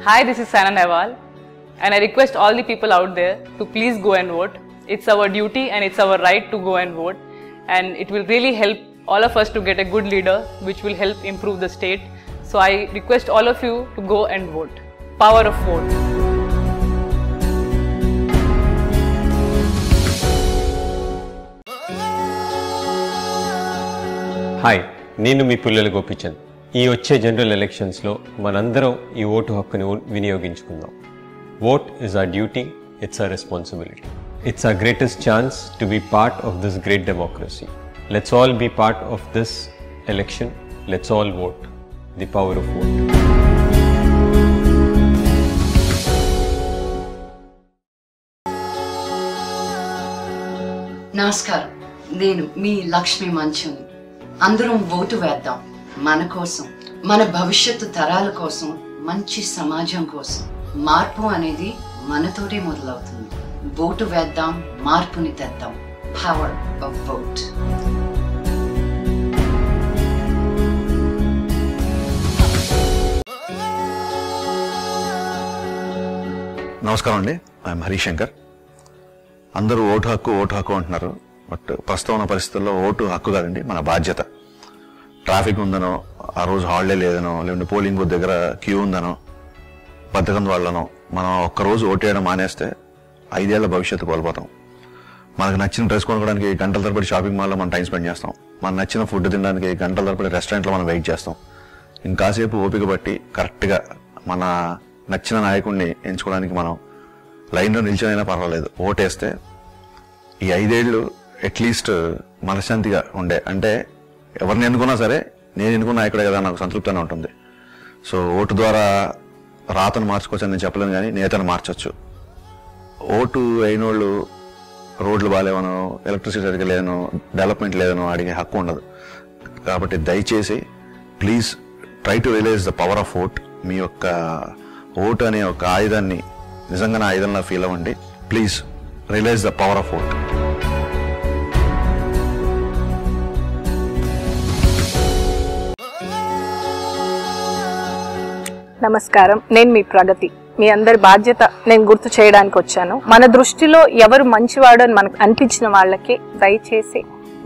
Hi, this is Sana Nehwal, and I request all the people out there to please go and vote. It's our duty and it's our right to go and vote, and it will really help all of us to get a good leader which will help improve the state. So I request all of you to go and vote. Power of vote. Hi, నేను మీ పుల్లెల గోపిచంద్. ఈ వచ్చే general ఎలక్షన్స్లో మనందరం ఈ vote హక్కుని వినియోగించుకుందాం. Vote is our duty, it's our responsibility. It's our greatest chance to be part of this great democracy. Let's all be part of this election. Let's all vote. The power of vote. నమస్కారం, నేను మీ లక్ష్మీ మంచుని. అందరం vote వేద్దాం. మన కోసం, మన భవిష్యత్తు తరాల కోసం, మంచి సమాజం కోసం. మార్పు అనేది మనతోనే మొదలవుతుంది. ఓటు వేద్దాం, మార్పుని తెద్దాం. Power of vote. నమస్కారం అండి, ఐఎమ్ హరిశంకర్. అందరూ ఓటు హక్కు అంటున్నారు. బట్ ప్రస్తుతం ఉన్న పరిస్థితుల్లో ఓటు హక్కు కాదండి, మన బాధ్యత. ట్రాఫిక్ ఉందనో, ఆ రోజు హాలిడే లేదనో, లేదంటే పోలింగ్ బూత్ దగ్గర క్యూ ఉందనో, బద్ధకం వాళ్ళనో మనం ఒక్కరోజు ఓటేయడం మానేస్తే 5 ఏళ్ల భవిష్యత్తు కోల్పోతాం. మనకు నచ్చిన డ్రెస్ కొనుక్కోవడానికి గంటల తరబడి షాపింగ్ మాల్లో మనం టైం స్పెండ్ చేస్తాం. మనకు నచ్చిన ఫుడ్ తినడానికి గంటల తరబడి రెస్టారెంట్లో మనం వెయిట్ చేస్తాం. ఇంకాసేపు ఓపిక బట్టి కరెక్ట్గా మన నచ్చిన నాయకుడిని ఎంచుకోవడానికి మనం లైన్లో నిల్చొనైనా పర్వాలేదు ఓటేస్తే ఈ 5 ఏళ్ళు అట్లీస్ట్ మనశ్శాంతిగా ఉండే, అంటే ఎవరిని ఎన్నుకున్నా సరే నేను ఎన్నుకున్న నాయకుడే కదా నాకు సంతృప్తిగా ఉంటుంది. సో ఓటు ద్వారా రాతను మార్చుకోవచ్చు అని నేను చెప్పలేను, కానీ నేతను మార్చొచ్చు. ఓటు అయిన వాళ్ళు రోడ్లు బాగాలేవనో, ఎలక్ట్రిసిటీ సరిగ్గా లేదనో, డెవలప్మెంట్ లేదనో అడిగే హక్కు ఉండదు. కాబట్టి దయచేసి please try to realise the power of vote. మీ యొక్క ఓటు అనే ఒక ఆయుధాన్ని నిజంగా నా ఆయుధంలా ఫీల్ అవ్వండి. Please realise the power of vote. నమస్కారం, నేను మీ ప్రగతి. మీ అందరి బాధ్యత నేను గుర్తు చేయడానికి వచ్చాను. మన దృష్టిలో ఎవరు మంచివాడు అని మనకు అనిపించిన వాళ్ళకి దయచేసి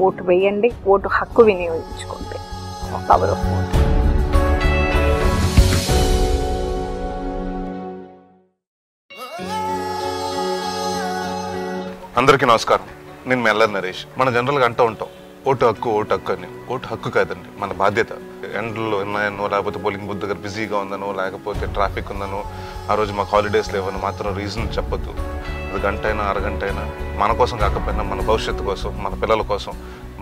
ఓటు వేయండి. ఓటు హక్కు వినియోగించుకోండి. Power of vote. అందరికీ నమస్కారం, నేను మెల్లర్ నరేష్. మన జనరల్గా అంటూ ఉంటాం ఓటు హక్కు అని. ఓటు హక్కు కాదండి, మన బాధ్యత. ఎండల్లో ఉన్నాయనో, లేకపోతే పోలింగ్ బూత్ దగ్గర బిజీగా ఉందనో, లేకపోతే ట్రాఫిక్ ఉందనో, ఆ రోజు మాకు హాలిడేస్ లేవనో మాత్రం రీజన్ చెప్పొద్దు. అది గంట అయినా అరగంట అయినా మన కోసం కాకపోయినా మన భవిష్యత్తు కోసం, మన పిల్లల కోసం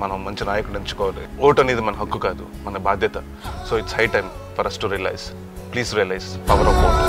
మనం మంచి నాయకుడు ఎంచుకోవాలి. ఓటు అనేది మన హక్కు కాదు, మన బాధ్యత. So it's high time for us to realise. Please realise power of vote.